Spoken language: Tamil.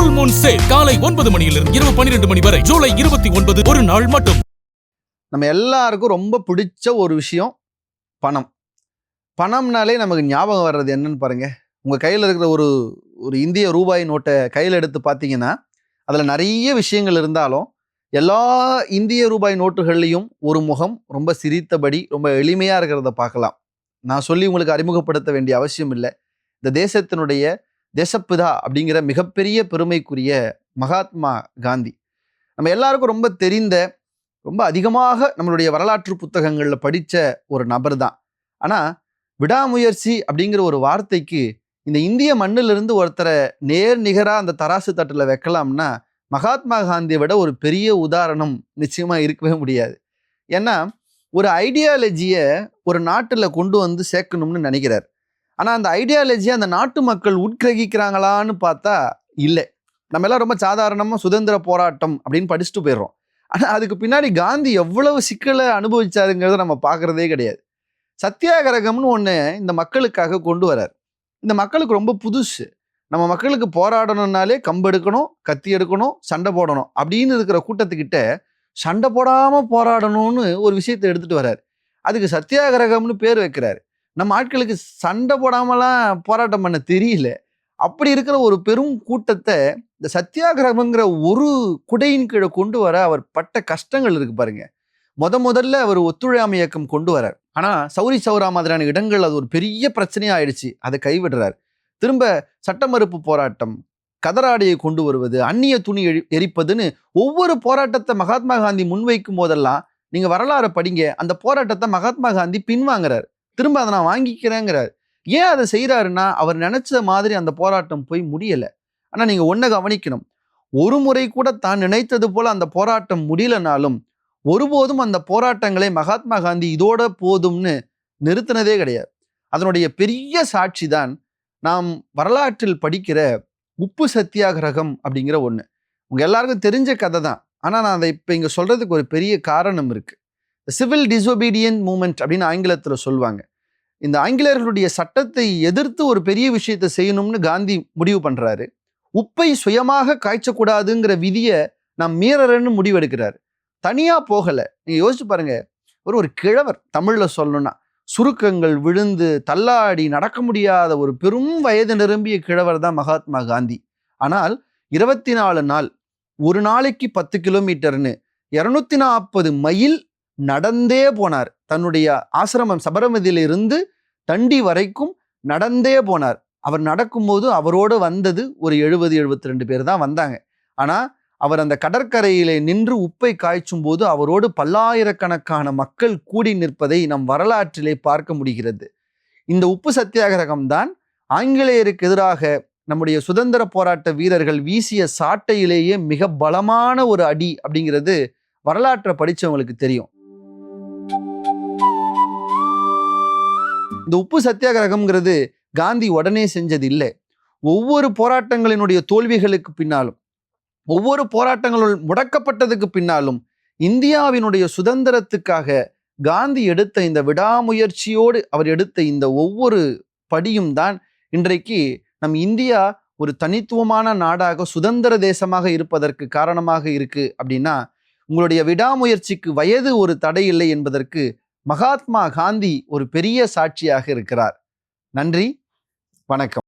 ஃபுல் மூன் சேல் காலை 9 மணியிலிருந்து இரவு 12 மணி வரை ஜூலை 29 ஒரு நாள் மட்டும். நம்ம எல்லாருக்கும் ரொம்ப பிடிச்ச ஒரு விஷயம் பணம். பணம்னாலே நமக்கு ஞாபகம் வர்றது என்னன்னு பாருங்க. உங்க கையில் இருக்கிற ஒரு ஒரு இந்திய ரூபாய் நோட்டை கையில் எடுத்து பார்த்தீங்கன்னா அதில் நிறைய விஷயங்கள் இருந்தாலும் எல்லா இந்திய ரூபாய் நோட்டுகள்லையும் ஒரு முகம் ரொம்ப சிரித்தபடி ரொம்ப எளிமையாக இருக்கிறத பார்க்கலாம். நான் சொல்லி உங்களுக்கு அறிமுகப்படுத்த வேண்டிய அவசியம் இல்லை. இந்த தேசத்தினுடைய தேசப்பிதா அப்படிங்கிற மிகப்பெரிய பெருமைக்குரிய மகாத்மா காந்தி நம்ம எல்லாருக்கும் ரொம்ப தெரிந்த, ரொம்ப அதிகமாக நம்மளுடைய வரலாற்று புத்தகங்களில் படித்த ஒரு நபர் தான். ஆனால் விடாமுயற்சி அப்படிங்கிற ஒரு வார்த்தைக்கு இந்த இந்திய மண்ணிலிருந்து ஒருத்தரை நேர் நிகராக அந்த தராசு தட்டில் வைக்கலாம்னா மகாத்மா காந்தியை விட ஒரு பெரிய உதாரணம் நிச்சயமாக இருக்கவே முடியாது. ஏன்னா ஒரு ஐடியாலஜியை ஒரு நாட்டில் கொண்டு வந்து சேர்க்கணும்னு நினைக்கிறார். ஆனால் அந்த ஐடியாலஜியை அந்த நாட்டு மக்கள் உட்கிரகிக்கிறாங்களான்னு பார்த்தா இல்லை. நம்ம எல்லாம் ரொம்ப சாதாரணமாக சுதந்திர போராட்டம் அப்படின்னு படிச்சுட்டு போயிடுறோம். ஆனால் அதுக்கு பின்னாடி காந்தி எவ்வளவு சிக்கலை அனுபவிச்சாருங்கிறத நம்ம பார்க்குறதே கிடையாது. சத்தியாகிரகம்னு ஒன்று இந்த மக்களுக்காக கொண்டு வரார். இந்த மக்களுக்கு ரொம்ப புதுசு. நம்ம மக்களுக்கு போராடணும்னாலே கம்பு எடுக்கணும், கத்தி எடுக்கணும், சண்டை போடணும் அப்படின்னு இருக்கிற கூட்டத்துக்கிட்ட சண்டை போடாமல் போராடணும்னு ஒரு விஷயத்தை எடுத்துகிட்டு வர்றார். அதுக்கு சத்தியாகிரகம்னு பேர் வைக்கிறார். நம்ம ஆட்களுக்கு சண்டை போடாமலாம் போராட்டம் பண்ண தெரியல. அப்படி இருக்கிற ஒரு பெரும் கூட்டத்தை இந்த சத்தியாகிரகம்ங்கிற ஒரு குடையின் கீழே கொண்டு வர அவர் பட்ட கஷ்டங்கள் இருக்கு பாருங்க. முதல்ல அவர் ஒத்துழையாமை இயக்கம் கொண்டு வரார். ஆனால் சௌரி சௌரா மாதிரியான இடங்கள் அது ஒரு பெரிய பிரச்சனையா ஆயிடுச்சு. அதை கைவிடுறார். திரும்ப சட்ட மறுப்பு போராட்டம், கதராடையை கொண்டு வருவது, அந்நிய துணி எரிப்பதுன்னு ஒவ்வொரு போராட்டத்தை மகாத்மா காந்தி முன்வைக்கும் போதெல்லாம் நீங்க வரலாறு படிங்க. அந்த போராட்டத்தை மகாத்மா காந்தி பின்வாங்கிறார். திரும்ப அதை நான் வாங்கிக்கிறேங்கிறார். ஏன் அதை செய்யறாருன்னா அவர் நினைச்ச மாதிரி அந்த போராட்டம் போய் முடியல. ஆனா நீங்க ஒன்ன கவனிக்கணும். ஒரு முறை கூட தான் நினைத்தது போல அந்த போராட்டம் முடியலனாலும் ஒருபோதும் அந்த போராட்டங்களை மகாத்மா காந்தி இதோட போதும்னு நிறுத்தினதே கிடையாது. அதனுடைய பெரிய சாட்சி தான் நாம் வரலாற்றில் படிக்கிற உப்பு சத்தியாகிரகம் அப்படிங்கிற ஒன்று. உங்க எல்லாருக்கும் தெரிஞ்ச கதை தான். ஆனால் நான் அதை இப்போ இங்கே சொல்றதுக்கு ஒரு பெரிய காரணம் இருக்கு. சிவில் டிசோபீடியன்ட் மூமெண்ட் அப்படின்னு ஆங்கிலத்தில் சொல்லுவாங்க. இந்த ஆங்கிலேயர்களுடைய சட்டத்தை எதிர்த்து ஒரு பெரிய விஷயத்தை செய்யணும்னு காந்தி முடிவு பண்றாரு. உப்பை சுயமாக காய்ச்சக்கூடாதுங்கிற விதியை நாம் மீறறன்னு முடிவெடுக்கிறாரு. தனியா போகல. நீங்க யோசிச்சு பாருங்க. ஒரு கிழவர், தமிழ்ல சொல்லணும்னா சுருக்கங்கள் விழுந்து தள்ளாடி நடக்க முடியாத ஒரு பெரும் வயது நிரம்பிய கிழவர் தான் மகாத்மா காந்தி. ஆனால் 24 நாள், ஒரு நாளைக்கு 10 கிலோமீட்டர்னு 240 மைல் நடந்தே போனார். தன்னுடைய ஆசிரமம் சபரமதியிலிருந்து தண்டி வரைக்கும் நடந்தே போனார். அவர் நடக்கும்போது அவரோடு வந்தது ஒரு 70-72 பேர் தான் வந்தாங்க. ஆனா அவர் அந்த கடற்கரையிலே நின்று உப்பை காய்ச்சும் போது அவரோடு பல்லாயிரக்கணக்கான மக்கள் கூடி நிற்பதை நம் வரலாற்றிலே பார்க்க முடிகிறது. இந்த உப்பு சத்தியாகிரகம் தான் ஆங்கிலேயருக்கு எதிராக நம்முடைய சுதந்திர போராட்ட வீரர்கள் வீசிய சாட்டையிலேயே மிக பலமான ஒரு அடி அப்படிங்கிறது வரலாற்றை படிச்சவங்களுக்கு தெரியும். இந்த உப்பு சத்தியாகிரகம்ங்கிறது காந்தி உடனே செஞ்சது இல்லை. ஒவ்வொரு போராட்டங்களினுடைய தோல்விகளுக்கு பின்னாலும், ஒவ்வொரு போராட்டங்களும் முடக்கப்பட்டதுக்கு பின்னாலும் இந்தியாவினுடைய சுதந்திரத்துக்காக காந்தி எடுத்த இந்த விடாமுயற்சியோடு அவர் எடுத்த இந்த ஒவ்வொரு படியும் தான் இன்றைக்கு நம் இந்தியா ஒரு தனித்துவமான நாடாக சுதந்திர தேசமாக இருப்பதற்கு காரணமாக இருக்கு. அப்படின்னா உங்களுடைய விடாமுயற்சிக்கு வயது ஒரு தடை இல்லை என்பதற்கு மகாத்மா காந்தி ஒரு பெரிய சாட்சியாக இருக்கிறார். நன்றி, வணக்கம்.